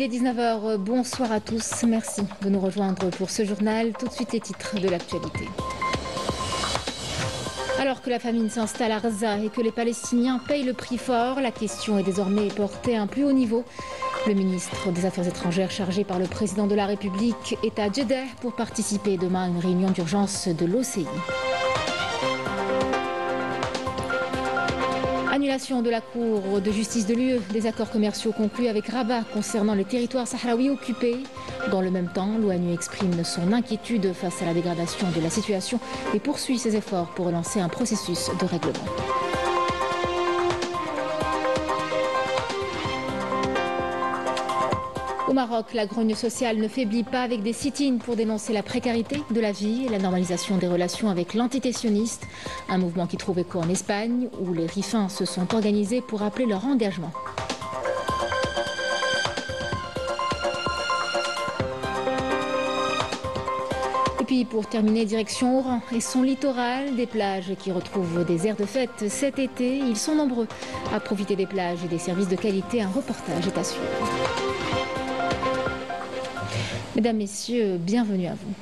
Il est 19 h, bonsoir à tous, merci de nous rejoindre pour ce journal. Tout de suite les titres de l'actualité. Alors que la famine s'installe à Gaza et que les Palestiniens payent le prix fort, la question est désormais portée à un plus haut niveau. Le ministre des Affaires étrangères chargé par le président de la République est à Jeddah pour participer demain à une réunion d'urgence de l'OCI. Annulation de la Cour de justice de l'UE des accords commerciaux conclus avec Rabat concernant les territoires sahraouis occupés. Dans le même temps, l'ONU exprime son inquiétude face à la dégradation de la situation et poursuit ses efforts pour relancer un processus de règlement. Au Maroc, la grogne sociale ne faiblit pas avec des sit-ins pour dénoncer la précarité de la vie et la normalisation des relations avec l'entité sioniste. Un mouvement qui trouve écho en Espagne, où les rifins se sont organisés pour rappeler leur engagement. Et puis pour terminer, direction Oran et son littoral, des plages qui retrouvent des aires de fête cet été. Ils sont nombreux à profiter des plages et des services de qualité. Un reportage est à suivre. Mesdames, Messieurs, bienvenue à vous.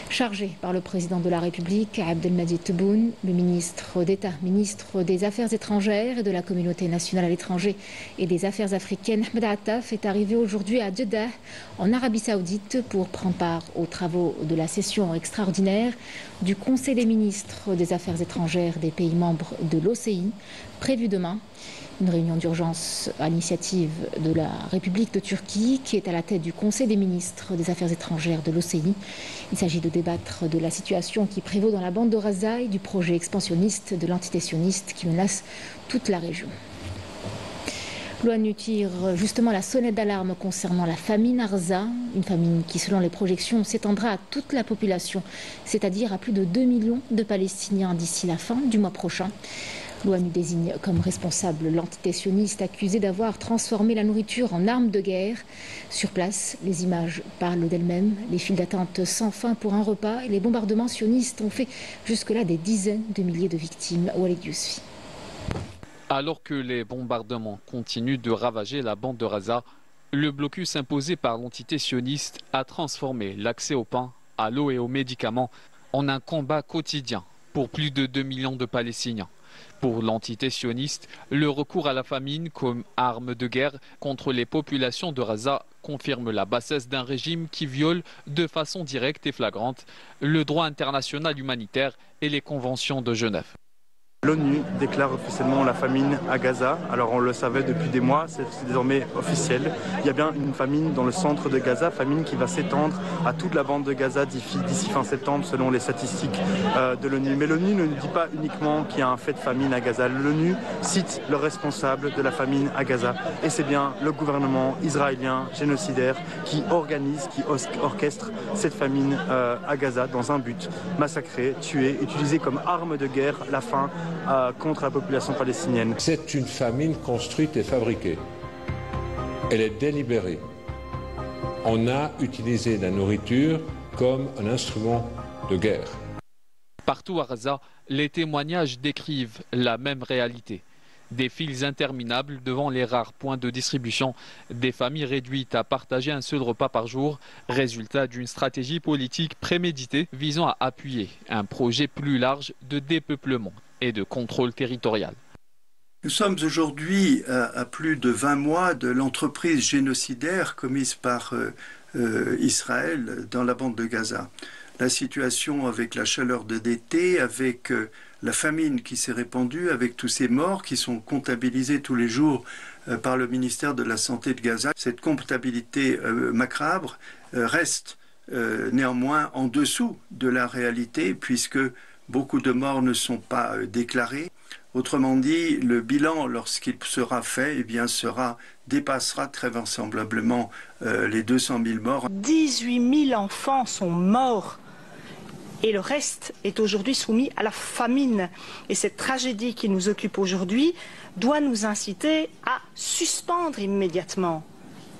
Chargé par le président de la République, Abdelmadjid Tebboune, le ministre d'État, ministre des Affaires étrangères et de la communauté nationale à l'étranger et des Affaires africaines, Ahmed Attaf, est arrivé aujourd'hui à Jeddah, en Arabie Saoudite, pour prendre part aux travaux de la session extraordinaire du Conseil des ministres des Affaires étrangères des pays membres de l'OCI, prévue demain. Une réunion d'urgence à l'initiative de la République de Turquie qui est à la tête du Conseil des ministres des Affaires étrangères de l'OCI. Il s'agit de débattre de la situation qui prévaut dans la bande de Gaza et du projet expansionniste de l'entité sioniste qui menace toute la région. L'ONU tire justement la sonnette d'alarme concernant la famine à Gaza, une famine qui, selon les projections, s'étendra à toute la population, c'est-à-dire à plus de 2 millions de Palestiniens d'ici la fin du mois prochain. L'ONU désigne comme responsable l'entité sioniste accusée d'avoir transformé la nourriture en arme de guerre. Sur place, les images parlent d'elles-mêmes. Les files d'attente sans fin pour un repas et les bombardements sionistes ont fait jusque-là des dizaines de milliers de victimes. Walid Yousfi. Alors que les bombardements continuent de ravager la bande de Gaza, le blocus imposé par l'entité sioniste a transformé l'accès au pain, à l'eau et aux médicaments en un combat quotidien pour plus de 2 millions de Palestiniens. Pour l'entité sioniste, le recours à la famine comme arme de guerre contre les populations de Gaza confirme la bassesse d'un régime qui viole de façon directe et flagrante le droit international humanitaire et les conventions de Genève. L'ONU déclare officiellement la famine à Gaza. Alors on le savait depuis des mois, c'est désormais officiel. Il y a bien une famine dans le centre de Gaza, famine qui va s'étendre à toute la bande de Gaza d'ici fin septembre selon les statistiques de l'ONU. Mais l'ONU ne dit pas uniquement qu'il y a un fait de famine à Gaza. L'ONU cite le responsable de la famine à Gaza. Et c'est bien le gouvernement israélien génocidaire qui organise, qui orchestre cette famine à Gaza dans un but: massacrer, tuer, utiliser comme arme de guerre la faim contre la population palestinienne. C'est une famine construite et fabriquée. Elle est délibérée. On a utilisé la nourriture comme un instrument de guerre. Partout à Gaza, les témoignages décrivent la même réalité. Des files interminables devant les rares points de distribution, des familles réduites à partager un seul repas par jour, résultat d'une stratégie politique préméditée visant à appuyer un projet plus large de dépeuplement et de contrôle territorial. Nous sommes aujourd'hui à plus de 20 mois de l'entreprise génocidaire commise par Israël dans la bande de Gaza. La situation avec la chaleur de l'été, avec la famine qui s'est répandue, avec tous ces morts qui sont comptabilisés tous les jours par le ministère de la Santé de Gaza, cette comptabilité macabre reste néanmoins en dessous de la réalité puisque beaucoup de morts ne sont pas déclarés. Autrement dit, le bilan, lorsqu'il sera fait, dépassera très vraisemblablement les 200 000 morts. 18 000 enfants sont morts et le reste est aujourd'hui soumis à la famine. Et cette tragédie qui nous occupe aujourd'hui doit nous inciter à suspendre immédiatement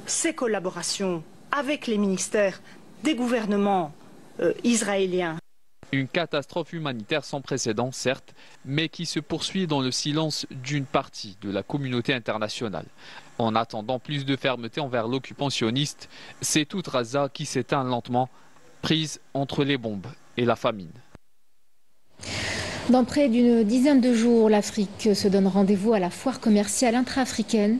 ces collaborations avec les ministères des gouvernements israéliens. Une catastrophe humanitaire sans précédent, certes, mais qui se poursuit dans le silence d'une partie de la communauté internationale. En attendant plus de fermeté envers l'occupant sioniste, c'est toute Gaza qui s'éteint lentement, prise entre les bombes et la famine. Dans près d'une dizaine de jours, l'Afrique se donne rendez-vous à la foire commerciale intra-africaine,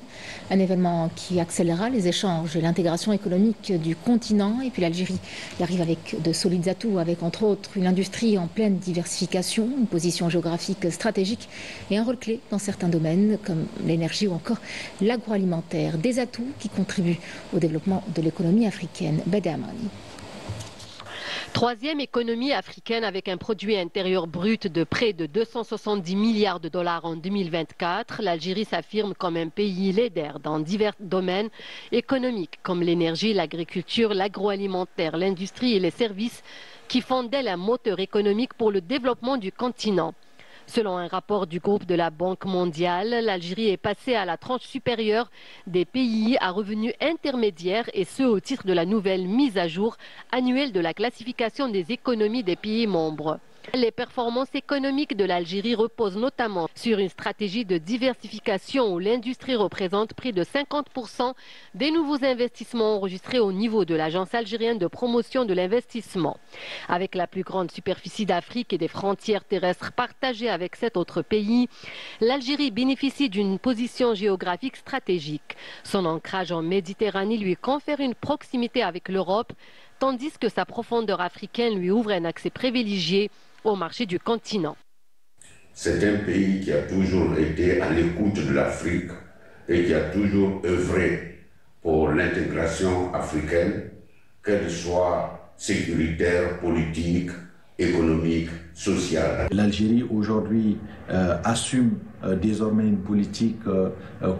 un événement qui accélérera les échanges et l'intégration économique du continent. Et puis l'Algérie y arrive avec de solides atouts, avec entre autres une industrie en pleine diversification, une position géographique stratégique et un rôle clé dans certains domaines comme l'énergie ou encore l'agroalimentaire. Des atouts qui contribuent au développement de l'économie africaine. Bada Amani. Troisième économie africaine avec un produit intérieur brut de près de 270 milliards de dollars en 2024, l'Algérie s'affirme comme un pays leader dans divers domaines économiques comme l'énergie, l'agriculture, l'agroalimentaire, l'industrie et les services qui font d'elle un moteur économique pour le développement du continent. Selon un rapport du groupe de la Banque mondiale, l'Algérie est passée à la tranche supérieure des pays à revenus intermédiaires et ce au titre de la nouvelle mise à jour annuelle de la classification des économies des pays membres. Les performances économiques de l'Algérie reposent notamment sur une stratégie de diversification où l'industrie représente près de 50% des nouveaux investissements enregistrés au niveau de l'Agence algérienne de promotion de l'investissement. Avec la plus grande superficie d'Afrique et des frontières terrestres partagées avec 7 autres pays, l'Algérie bénéficie d'une position géographique stratégique. Son ancrage en Méditerranée lui confère une proximité avec l'Europe, tandis que sa profondeur africaine lui ouvre un accès privilégié au marché du continent. C'est un pays qui a toujours été à l'écoute de l'Afrique et qui a toujours œuvré pour l'intégration africaine, qu'elle soit sécuritaire, politique, économique, sociale. L'Algérie aujourd'hui assume désormais une politique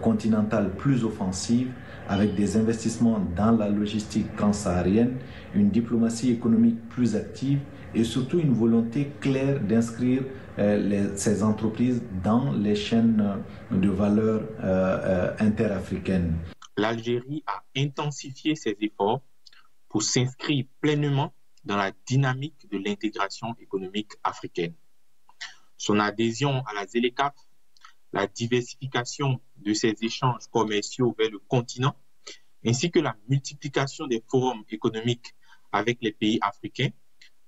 continentale plus offensive avec des investissements dans la logistique transsaharienne, une diplomatie économique plus active et surtout une volonté claire d'inscrire ces entreprises dans les chaînes de valeur interafricaines. L'Algérie a intensifié ses efforts pour s'inscrire pleinement dans la dynamique de l'intégration économique africaine. Son adhésion à la ZLECAf, la diversification de ses échanges commerciaux vers le continent, ainsi que la multiplication des forums économiques avec les pays africains,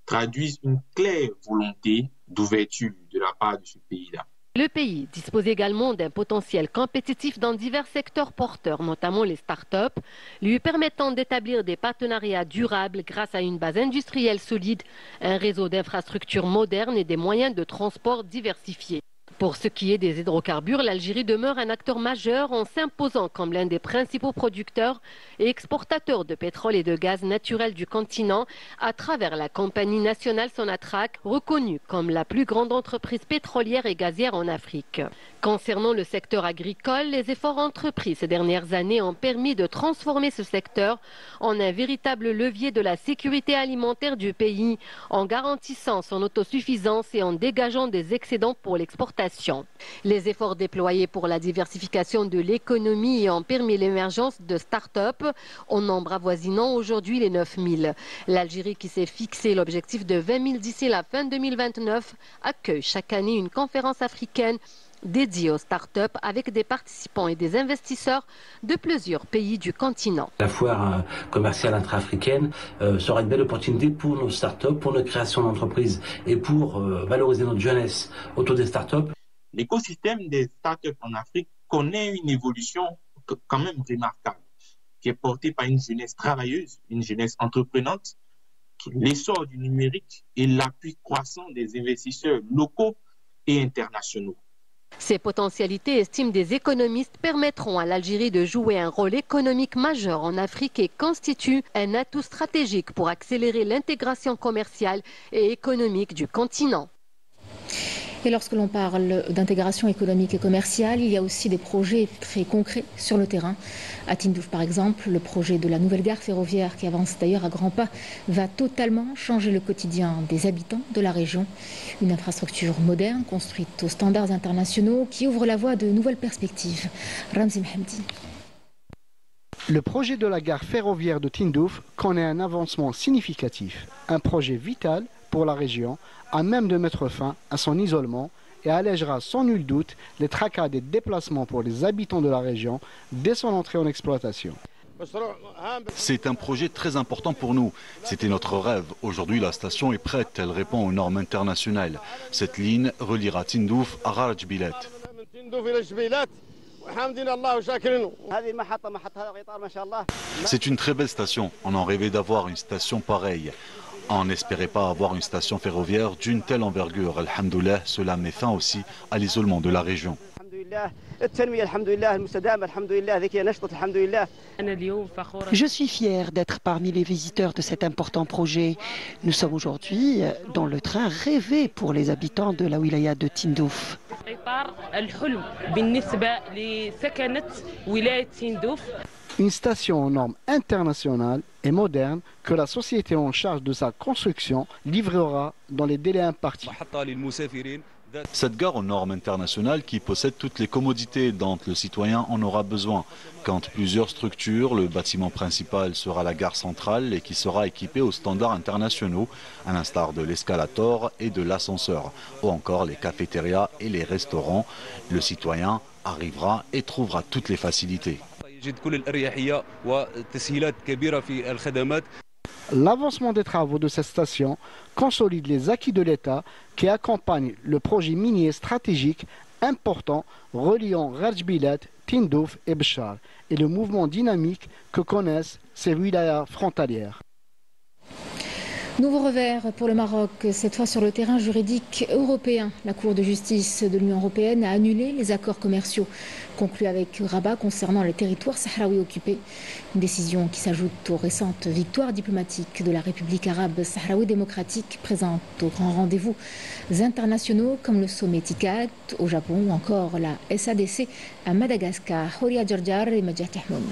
traduisent une claire volonté d'ouverture de la part de ce pays-là. Le pays dispose également d'un potentiel compétitif dans divers secteurs porteurs, notamment les start-up, lui permettant d'établir des partenariats durables grâce à une base industrielle solide, un réseau d'infrastructures modernes et des moyens de transport diversifiés. Pour ce qui est des hydrocarbures, l'Algérie demeure un acteur majeur en s'imposant comme l'un des principaux producteurs et exportateurs de pétrole et de gaz naturel du continent à travers la compagnie nationale Sonatrach, reconnue comme la plus grande entreprise pétrolière et gazière en Afrique. Concernant le secteur agricole, les efforts entrepris ces dernières années ont permis de transformer ce secteur en un véritable levier de la sécurité alimentaire du pays, en garantissant son autosuffisance et en dégageant des excédents pour l'exportation. Les efforts déployés pour la diversification de l'économie ont permis l'émergence de start-up, au nombre avoisinant aujourd'hui les 9000. L'Algérie, qui s'est fixé l'objectif de 20 000 d'ici la fin 2029, accueille chaque année une conférence africaine dédiée aux start-up avec des participants et des investisseurs de plusieurs pays du continent. La foire commerciale intra-africaine sera une belle opportunité pour nos start-up, pour notre création d'entreprises et pour valoriser notre jeunesse autour des start-up. L'écosystème des start-up en Afrique connaît une évolution quand même remarquable, qui est portée par une jeunesse travailleuse, une jeunesse entreprenante, l'essor du numérique et l'appui croissant des investisseurs locaux et internationaux. Ces potentialités, estiment des économistes, permettront à l'Algérie de jouer un rôle économique majeur en Afrique et constituent un atout stratégique pour accélérer l'intégration commerciale et économique du continent. Et lorsque l'on parle d'intégration économique et commerciale, il y a aussi des projets très concrets sur le terrain. À Tindouf, par exemple, le projet de la nouvelle gare ferroviaire, qui avance d'ailleurs à grands pas, va totalement changer le quotidien des habitants de la région. Une infrastructure moderne, construite aux standards internationaux, qui ouvre la voie à de nouvelles perspectives. Ramzi Mhamdi. Le projet de la gare ferroviaire de Tindouf connaît un avancement significatif. Un projet vital pour la région, à même de mettre fin à son isolement et allègera sans nul doute les tracas des déplacements pour les habitants de la région dès son entrée en exploitation. C'est un projet très important pour nous. C'était notre rêve. Aujourd'hui, la station est prête. Elle répond aux normes internationales. Cette ligne reliera Tindouf à Rarjbilat. C'est une très belle station. On en rêvait d'avoir une station pareille. On n'espérait pas avoir une station ferroviaire d'une telle envergure. Alhamdoulilah, cela met fin aussi à l'isolement de la région. Je suis fier d'être parmi les visiteurs de cet important projet. Nous sommes aujourd'hui dans le train rêvé pour les habitants de la wilaya de Tindouf. Une station aux normes internationales et modernes que la société en charge de sa construction livrera dans les délais impartis. Cette gare aux normes internationales qui possède toutes les commodités dont le citoyen en aura besoin. Quant à plusieurs structures, le bâtiment principal sera la gare centrale et qui sera équipé aux standards internationaux, à l'instar de l'escalator et de l'ascenseur, ou encore les cafétérias et les restaurants. Le citoyen arrivera et trouvera toutes les facilités. L'avancement des travaux de cette station consolide les acquis de l'État qui accompagnent le projet minier stratégique important reliant Rarjbilat, Tindouf et Béchar et le mouvement dynamique que connaissent ces wilayas frontalières. Nouveau revers pour le Maroc, cette fois sur le terrain juridique européen. La Cour de justice de l'Union européenne a annulé les accords commerciaux conclus avec Rabat concernant les territoires sahraouis occupés. Une décision qui s'ajoute aux récentes victoires diplomatiques de la République arabe sahraoui démocratique présente aux grands rendez-vous internationaux comme le sommet TICAD au Japon ou encore la SADC à Madagascar. Horia Djardjar et Madjah Tahmoun.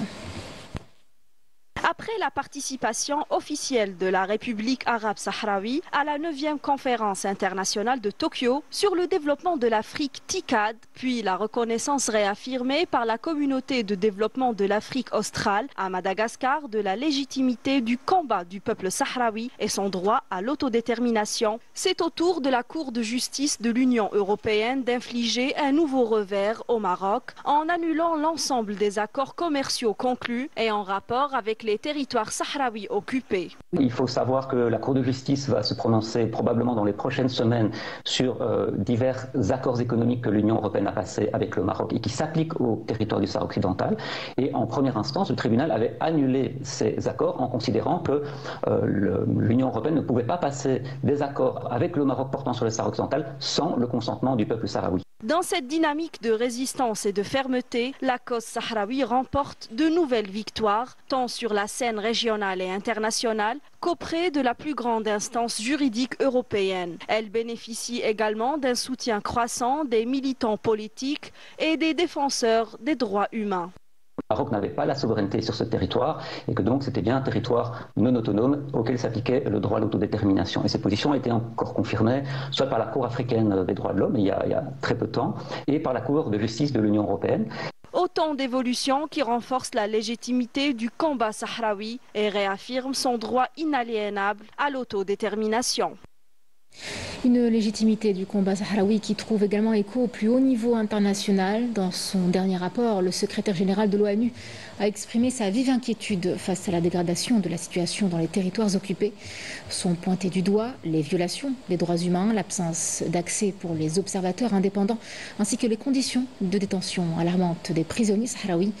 Après la participation officielle de la République arabe sahraoui à la 9e conférence internationale de Tokyo sur le développement de l'Afrique TICAD, puis la reconnaissance réaffirmée par la communauté de développement de l'Afrique australe à Madagascar de la légitimité du combat du peuple sahraoui et son droit à l'autodétermination, c'est au tour de la Cour de justice de l'Union européenne d'infliger un nouveau revers au Maroc en annulant l'ensemble des accords commerciaux conclus et en rapport avec les territoires sahraouis occupés. Il faut savoir que la Cour de justice va se prononcer probablement dans les prochaines semaines sur divers accords économiques que l'Union européenne a passés avec le Maroc et qui s'appliquent au territoire du Sahara occidental. Et en première instance, le tribunal avait annulé ces accords en considérant que l'Union européenne ne pouvait pas passer des accords avec le Maroc portant sur le Sahara occidental sans le consentement du peuple sahraoui. Dans cette dynamique de résistance et de fermeté, la cause sahraoui remporte de nouvelles victoires, tant sur la scène régionale et internationale qu'auprès de la plus grande instance juridique européenne. Elle bénéficie également d'un soutien croissant des militants politiques et des défenseurs des droits humains. Le Maroc n'avait pas la souveraineté sur ce territoire et que donc c'était bien un territoire non autonome auquel s'appliquait le droit à l'autodétermination. Et cette position a été encore confirmée soit par la Cour africaine des droits de l'homme il y a très peu de temps et par la Cour de justice de l'Union européenne. Autant d'évolutions qui renforcent la légitimité du combat sahraoui et réaffirment son droit inaliénable à l'autodétermination. Une légitimité du combat sahraoui qui trouve également écho au plus haut niveau international. Dans son dernier rapport, le secrétaire général de l'ONU a exprimé sa vive inquiétude face à la dégradation de la situation dans les territoires occupés. Sont pointés du doigt les violations des droits humains, l'absence d'accès pour les observateurs indépendants, ainsi que les conditions de détention alarmantes des prisonniers sahraouis.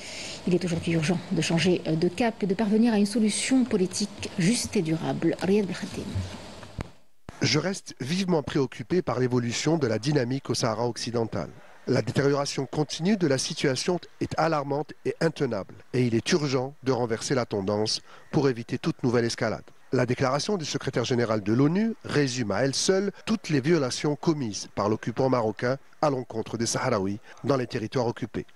Il est aujourd'hui urgent de changer de cap et de parvenir à une solution politique juste et durable. Riyad Belkhadim. Je reste vivement préoccupé par l'évolution de la dynamique au Sahara occidental. La détérioration continue de la situation est alarmante et intenable, et il est urgent de renverser la tendance pour éviter toute nouvelle escalade. La déclaration du secrétaire général de l'ONU résume à elle seule toutes les violations commises par l'occupant marocain à l'encontre des Sahraouis dans les territoires occupés.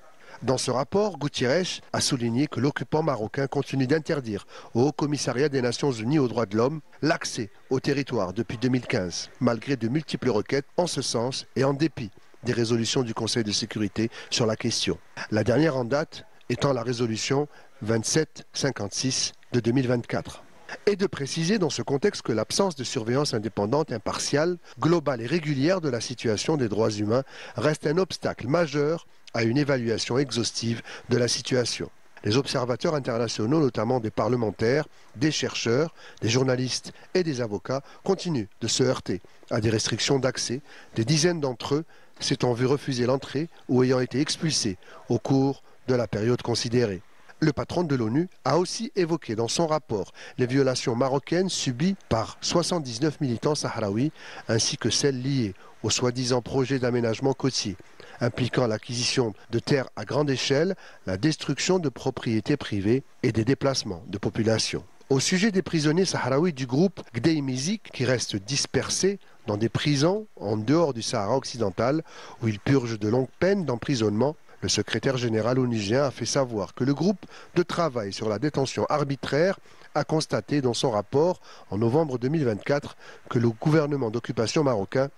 Dans ce rapport, Guterres a souligné que l'occupant marocain continue d'interdire au Haut Commissariat des Nations Unies aux droits de l'homme l'accès au territoire depuis 2015, malgré de multiples requêtes en ce sens et en dépit des résolutions du Conseil de sécurité sur la question. La dernière en date étant la résolution 2756 de 2024. Et de préciser dans ce contexte que l'absence de surveillance indépendante, impartiale, globale et régulière de la situation des droits humains reste un obstacle majeur à une évaluation exhaustive de la situation. Les observateurs internationaux, notamment des parlementaires, des chercheurs, des journalistes et des avocats, continuent de se heurter à des restrictions d'accès, des dizaines d'entre eux s'étant vu refuser l'entrée ou ayant été expulsés au cours de la période considérée. Le patron de l'ONU a aussi évoqué dans son rapport les violations marocaines subies par 79 militants sahraouis ainsi que celles liées au soi-disant projet d'aménagement côtier, impliquant l'acquisition de terres à grande échelle, la destruction de propriétés privées et des déplacements de population. Au sujet des prisonniers sahraouis du groupe Gdei Mizik qui restent dispersés dans des prisons en dehors du Sahara occidental où ils purgent de longues peines d'emprisonnement, le secrétaire général onusien a fait savoir que le groupe de travail sur la détention arbitraire a constaté dans son rapport en novembre 2024 que le gouvernement d'occupation marocain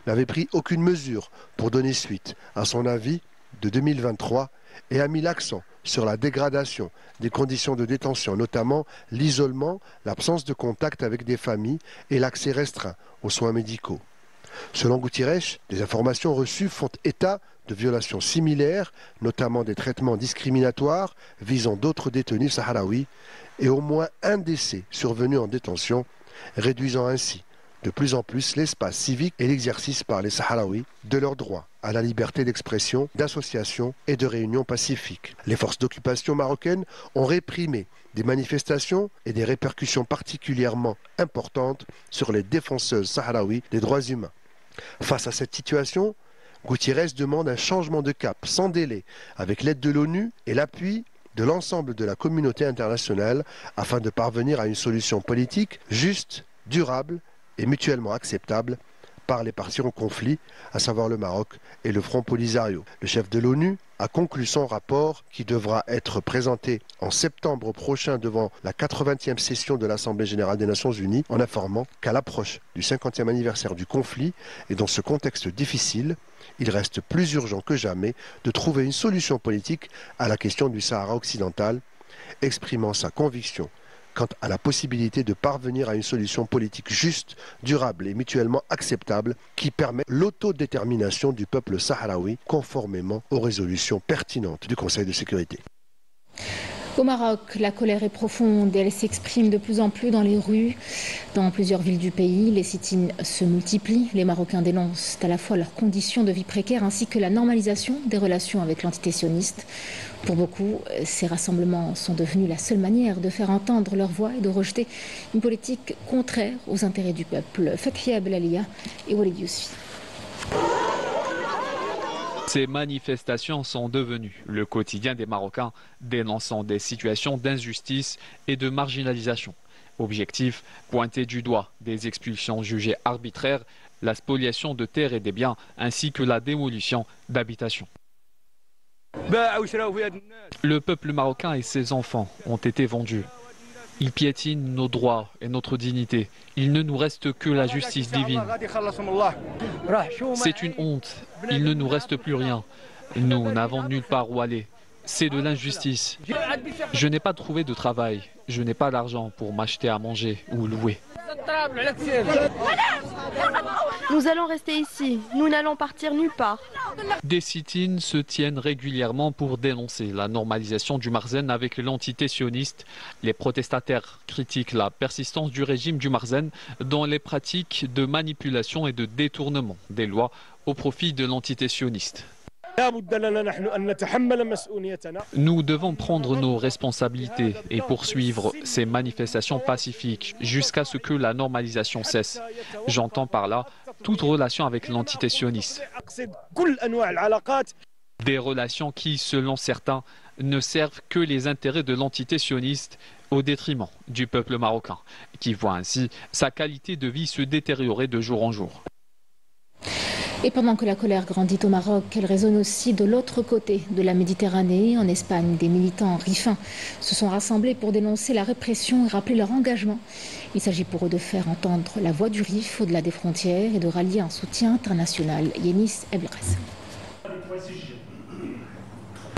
n'avait pris aucune mesure pour donner suite à son avis de 2023 et a mis l'accent sur la dégradation des conditions de détention, notamment l'isolement, l'absence de contact avec des familles et l'accès restreint aux soins médicaux. Selon Guterres, des informations reçues font état de violations similaires, notamment des traitements discriminatoires visant d'autres détenus sahraouis et au moins un décès survenu en détention, réduisant ainsi de plus en plus l'espace civique et l'exercice par les Sahraouis de leur droit à la liberté d'expression, d'association et de réunion pacifique. Les forces d'occupation marocaines ont réprimé des manifestations et des répercussions particulièrement importantes sur les défenseuses sahraouis des droits humains. Face à cette situation, Guterres demande un changement de cap sans délai avec l'aide de l'ONU et l'appui de l'ensemble de la communauté internationale afin de parvenir à une solution politique juste, durable et mutuellement acceptable par les parties en conflit, à savoir le Maroc et le Front Polisario. Le chef de l'ONU a conclu son rapport qui devra être présenté en septembre prochain devant la 80e session de l'Assemblée générale des Nations unies en informant qu'à l'approche du 50e anniversaire du conflit et dans ce contexte difficile, il reste plus urgent que jamais de trouver une solution politique à la question du Sahara occidental, exprimant sa conviction quant à la possibilité de parvenir à une solution politique juste, durable et mutuellement acceptable qui permet l'autodétermination du peuple sahraoui conformément aux résolutions pertinentes du Conseil de sécurité. Au Maroc, la colère est profonde et elle s'exprime de plus en plus dans les rues. Dans plusieurs villes du pays, les sit-ins se multiplient. Les Marocains dénoncent à la fois leurs conditions de vie précaires ainsi que la normalisation des relations avec l'entité sioniste. Pour beaucoup, ces rassemblements sont devenus la seule manière de faire entendre leur voix et de rejeter une politique contraire aux intérêts du peuple. Fakhia Belalia et Walid Yousfi. Ces manifestations sont devenues le quotidien des Marocains, dénonçant des situations d'injustice et de marginalisation. Objectif, pointer du doigt des expulsions jugées arbitraires, la spoliation de terres et des biens, ainsi que la démolition d'habitations. Le peuple marocain et ses enfants ont été vendus. Ils piétinent nos droits et notre dignité. Il ne nous reste que la justice divine. C'est une honte. Il ne nous reste plus rien. Nous n'avons nulle part où aller. C'est de l'injustice. Je n'ai pas trouvé de travail. Je n'ai pas d'argent pour m'acheter à manger ou louer. Nous allons rester ici. Nous n'allons partir nulle part. Des sit-ins se tiennent régulièrement pour dénoncer la normalisation du Marzen avec l'entité sioniste. Les protestataires critiquent la persistance du régime du Marzen dans les pratiques de manipulation et de détournement des lois au profit de l'entité sioniste. Nous devons prendre nos responsabilités et poursuivre ces manifestations pacifiques jusqu'à ce que la normalisation cesse. J'entends par là toute relation avec l'entité sioniste. Des relations qui, selon certains, ne servent que les intérêts de l'entité sioniste au détriment du peuple marocain, qui voit ainsi sa qualité de vie se détériorer de jour en jour. Et pendant que la colère grandit au Maroc, elle résonne aussi de l'autre côté de la Méditerranée. En Espagne, des militants rifins se sont rassemblés pour dénoncer la répression et rappeler leur engagement. Il s'agit pour eux de faire entendre la voix du RIF au-delà des frontières et de rallier un soutien international. Yanis Eblrez.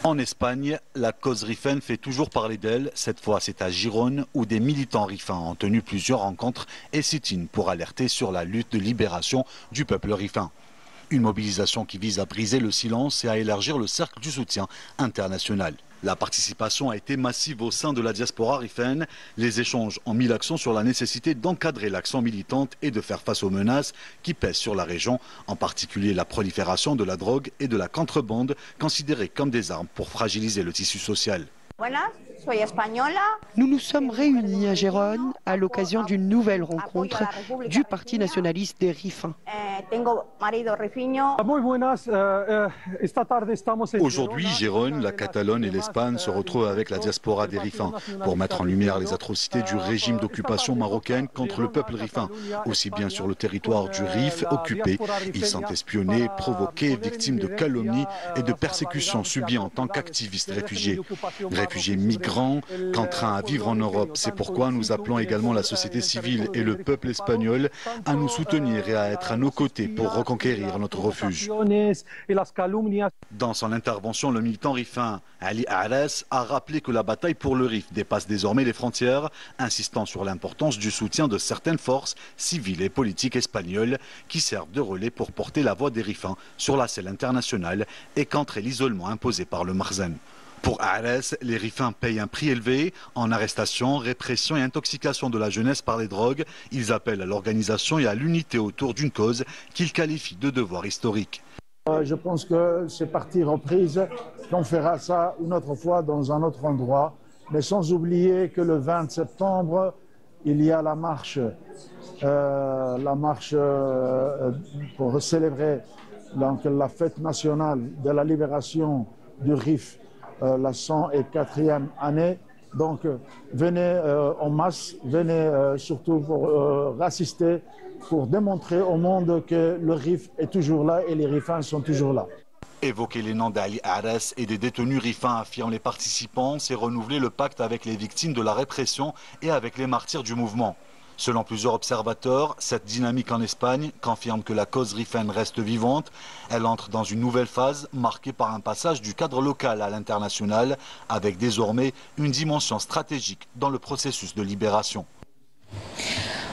En Espagne, la cause Rifén fait toujours parler d'elle. Cette fois, c'est à Gérone où des militants rifins ont tenu plusieurs rencontres et sit-in pour alerter sur la lutte de libération du peuple rifin. Une mobilisation qui vise à briser le silence et à élargir le cercle du soutien international. La participation a été massive au sein de la diaspora riféenne. Les échanges ont mis l'accent sur la nécessité d'encadrer l'action militante et de faire face aux menaces qui pèsent sur la région, en particulier la prolifération de la drogue et de la contrebande, considérées comme des armes pour fragiliser le tissu social. Nous nous sommes réunis à Gérone à l'occasion d'une nouvelle rencontre du Parti nationaliste des Rifins. Aujourd'hui, Gérone, la Catalogne et l'Espagne se retrouvent avec la diaspora des Rifins pour mettre en lumière les atrocités du régime d'occupation marocaine contre le peuple rifin. Aussi bien sur le territoire du Rif occupé, ils sont espionnés, provoqués, victimes de calomnies et de persécutions subies en tant qu'activistes réfugiés. Réfugiés migrants, contraints à vivre en Europe. C'est pourquoi nous appelons également la société civile et le peuple espagnol à nous soutenir et à être à nos côtés pour reconquérir notre refuge. Dans son intervention, le militant rifin Ali Ares a rappelé que la bataille pour le Rif dépasse désormais les frontières, insistant sur l'importance du soutien de certaines forces civiles et politiques espagnoles qui servent de relais pour porter la voix des Rifins sur la scène internationale et contrer l'isolement imposé par le Marzen. Pour Ares, les Rifins payent un prix élevé en arrestation, répression et intoxication de la jeunesse par les drogues. Ils appellent à l'organisation et à l'unité autour d'une cause qu'ils qualifient de devoir historique. Je pense que c'est parti reprise, qu'on fera ça une autre fois dans un autre endroit, mais sans oublier que le 20 septembre, il y a la marche pour célébrer donc, la fête nationale de la libération du Rif. La 104e année. Donc venez en masse, venez surtout pour assister, pour démontrer au monde que le Rif est toujours là et les Rifins sont toujours là. Évoquer les noms d'Ali Ares et des détenus rifins, affirment les participants, c'est renouveler le pacte avec les victimes de la répression et avec les martyrs du mouvement. Selon plusieurs observateurs, cette dynamique en Espagne confirme que la cause riféenne reste vivante. Elle entre dans une nouvelle phase marquée par un passage du cadre local à l'international, avec désormais une dimension stratégique dans le processus de libération.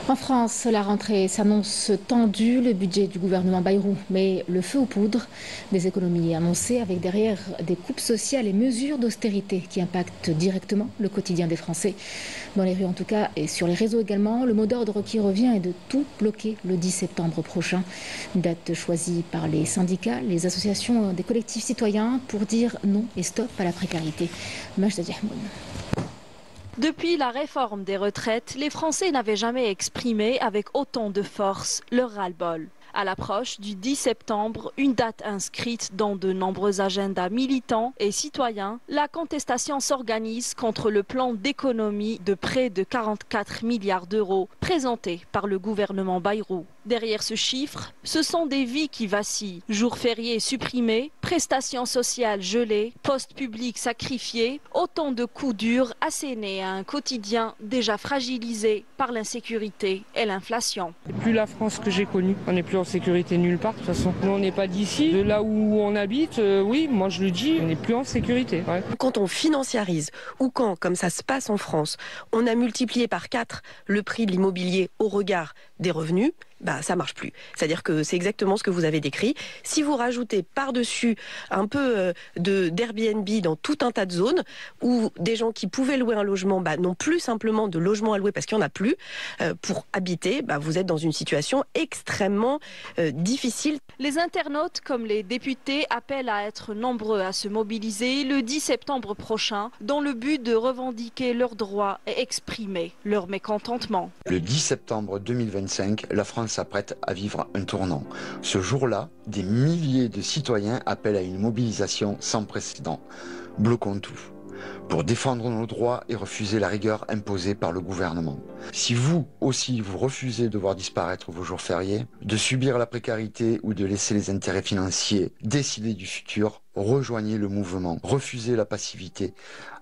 En France, la rentrée s'annonce tendue, le budget du gouvernement Bayrou met le feu aux poudres. Des économies annoncées avec derrière des coupes sociales et mesures d'austérité qui impactent directement le quotidien des Français. Dans les rues en tout cas et sur les réseaux également, le mot d'ordre qui revient est de tout bloquer le 10 septembre prochain. Une date choisie par les syndicats, les associations des collectifs citoyens pour dire non et stop à la précarité. Majda Diahmoun. Depuis la réforme des retraites, les Français n'avaient jamais exprimé avec autant de force leur ras-le-bol. À l'approche du 10 septembre, une date inscrite dans de nombreux agendas militants et citoyens, la contestation s'organise contre le plan d'économie de près de 44 milliards d'euros présenté par le gouvernement Bayrou. Derrière ce chiffre, ce sont des vies qui vacillent. Jours fériés supprimés, prestations sociales gelées, postes publics sacrifiés, autant de coups durs assénés à un quotidien déjà fragilisé par l'insécurité et l'inflation. C'est plus la France que j'ai connue. On n'est plus en sécurité nulle part de toute façon. Nous, on n'est pas d'ici. De là où on habite, oui, moi je le dis, on n'est plus en sécurité. Ouais. Quand on financiarise ou quand, comme ça se passe en France, on a multiplié par 4 le prix de l'immobilier au regard des revenus, ça marche plus. C'est-à-dire que c'est exactement ce que vous avez décrit. Si vous rajoutez par-dessus un peu d'Airbnb dans tout un tas de zones où des gens qui pouvaient louer un logement n'ont plus simplement de logement à louer parce qu'il n'y en a plus pour habiter, vous êtes dans une situation extrêmement difficile. Les internautes comme les députés appellent à être nombreux à se mobiliser le 10 septembre prochain dans le but de revendiquer leurs droits et exprimer leur mécontentement. Le 10 septembre 2025, la France s'apprête à vivre un tournant. Ce jour-là, des milliers de citoyens appellent à une mobilisation sans précédent. Bloquons tout pour défendre nos droits et refuser la rigueur imposée par le gouvernement. Si vous aussi vous refusez de voir disparaître vos jours fériés, de subir la précarité ou de laisser les intérêts financiers décider du futur, rejoignez le mouvement, refusez la passivité,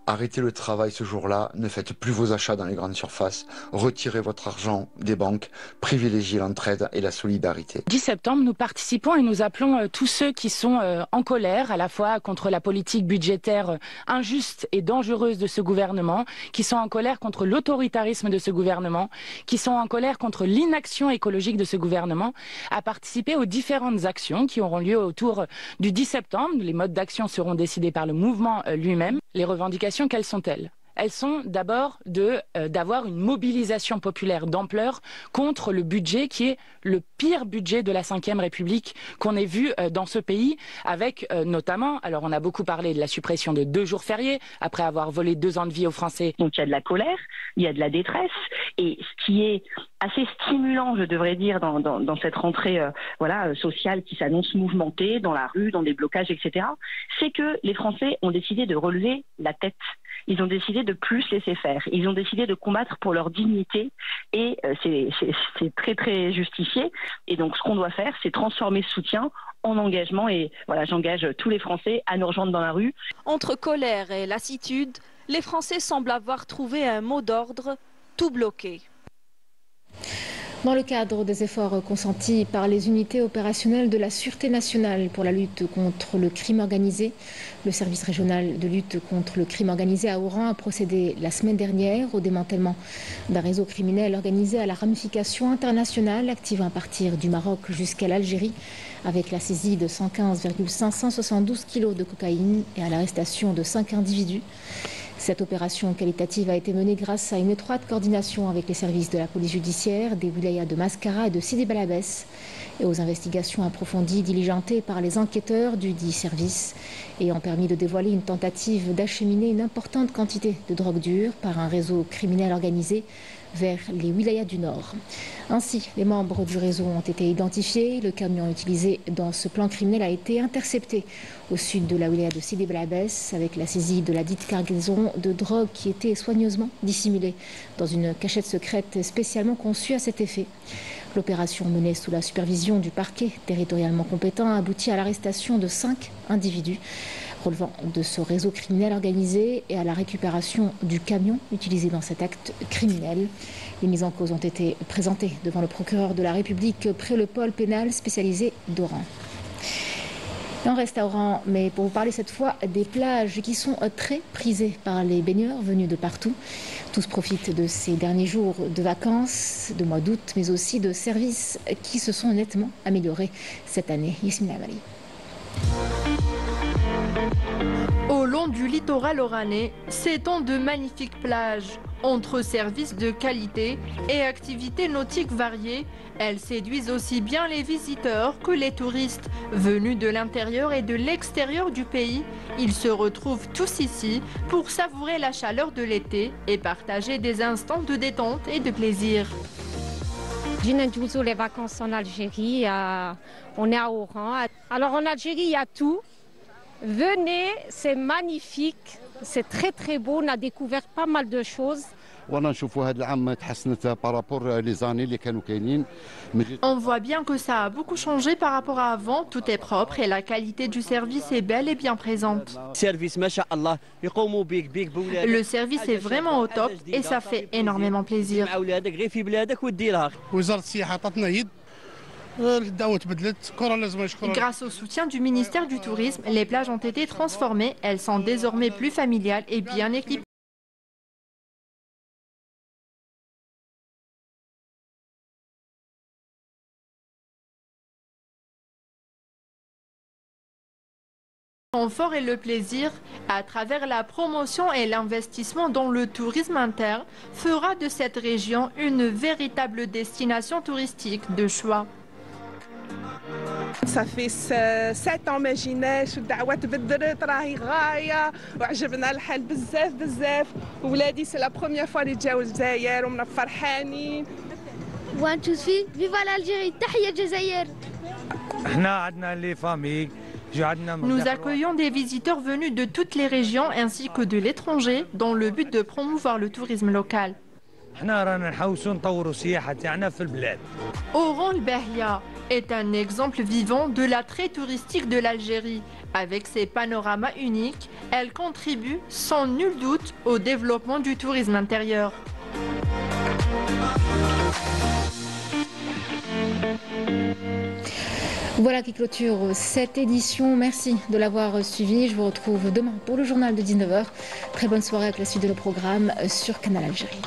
Arrêtez le travail ce jour-là, ne faites plus vos achats dans les grandes surfaces, retirez votre argent des banques, privilégiez l'entraide et la solidarité. 10 septembre, nous participons et nous appelons tous ceux qui sont en colère, à la fois contre la politique budgétaire injuste et dangereuse de ce gouvernement, qui sont en colère contre l'autoritarisme de ce gouvernement, qui sont en colère contre l'inaction écologique de ce gouvernement, à participer aux différentes actions qui auront lieu autour du 10 septembre. Les modes d'action seront décidés par le mouvement lui-même. Les revendications, quelles sont-elles ? Elles sont d'abord d'avoir une mobilisation populaire d'ampleur contre le budget qui est le pire budget de la Ve République qu'on ait vu dans ce pays, avec notamment, alors on a beaucoup parlé de la suppression de 2 jours fériés, après avoir volé 2 ans de vie aux Français. Donc il y a de la colère, il y a de la détresse, et ce qui est assez stimulant, je devrais dire, dans cette rentrée sociale qui s'annonce mouvementée, dans la rue, dans des blocages, etc., c'est que les Français ont décidé de relever la tête. Ils ont décidé de plus laisser faire. Ils ont décidé de combattre pour leur dignité et c'est très très justifié. Et donc ce qu'on doit faire, c'est transformer ce soutien en engagement. Et voilà, j'engage tous les Français à nous rejoindre dans la rue. Entre colère et lassitude, les Français semblent avoir trouvé un mot d'ordre: tout bloquer. Dans le cadre des efforts consentis par les unités opérationnelles de la Sûreté nationale pour la lutte contre le crime organisé, le service régional de lutte contre le crime organisé à Oran a procédé la semaine dernière au démantèlement d'un réseau criminel organisé à la ramification internationale active à partir du Maroc jusqu'à l'Algérie, avec la saisie de 115,572 kg de cocaïne et à l'arrestation de 5 individus. Cette opération qualitative a été menée grâce à une étroite coordination avec les services de la police judiciaire, des wilayas de Mascara et de Sidi Bel Abbès et aux investigations approfondies diligentées par les enquêteurs du dit service ayant permis de dévoiler une tentative d'acheminer une importante quantité de drogue dure par un réseau criminel organisé vers les wilayas du Nord. Ainsi, les membres du réseau ont été identifiés. Le camion utilisé dans ce plan criminel a été intercepté au sud de la wilaya de Sidi Bel Abbès avec la saisie de la dite cargaison de drogue qui était soigneusement dissimulée dans une cachette secrète spécialement conçue à cet effet. L'opération menée sous la supervision du parquet territorialement compétent a abouti à l'arrestation de 5 individus relevant de ce réseau criminel organisé et à la récupération du camion utilisé dans cet acte criminel. Les mises en cause ont été présentées devant le procureur de la République près le pôle pénal spécialisé d'Oran. Et on reste à Oran, mais pour vous parler cette fois des plages qui sont très prisées par les baigneurs venus de partout. Tous profitent de ces derniers jours de vacances, de mois d'août, mais aussi de services qui se sont nettement améliorés cette année. Yasmina Amali. Au long du littoral oranais s'étendent de magnifiques plages. Entre services de qualité et activités nautiques variées, elles séduisent aussi bien les visiteurs que les touristes. Venus de l'intérieur et de l'extérieur du pays, ils se retrouvent tous ici pour savourer la chaleur de l'été et partager des instants de détente et de plaisir. Les vacances en Algérie, on est à Oran. Alors en Algérie, il y a tout. Venez, c'est magnifique, c'est très très beau, on a découvert pas mal de choses. On voit bien que ça a beaucoup changé par rapport à avant, tout est propre et la qualité du service est belle et bien présente. Le service est vraiment au top et ça fait énormément plaisir. Grâce au soutien du ministère du Tourisme, les plages ont été transformées. Elles sont désormais plus familiales et bien équipées. Le confort et le plaisir, à travers la promotion et l'investissement dans le tourisme interne, fera de cette région une véritable destination touristique de choix. Ça fait 7 ans ما جيناش والدعوات تبدلت راهي غايه وعجبنا الحال بزاف بزاف ولادي سي لا بروميير فوا اللي جاو الجزائر ومنا فرحانين. 1 2 3 فيفا l'Algérie تحية الجزائر. احنا عندنا لي فامي. Nous accueillons des visiteurs venus de toutes les régions ainsi que de l'étranger dans le but de promouvoir le tourisme local. Oran el Bahia est un exemple vivant de l'attrait touristique de l'Algérie. Avec ses panoramas uniques, elle contribue sans nul doute au développement du tourisme intérieur. Voilà qui clôture cette édition. Merci de l'avoir suivi. Je vous retrouve demain pour le journal de 19h. Très bonne soirée avec la suite de nos programmes sur Canal Algérie.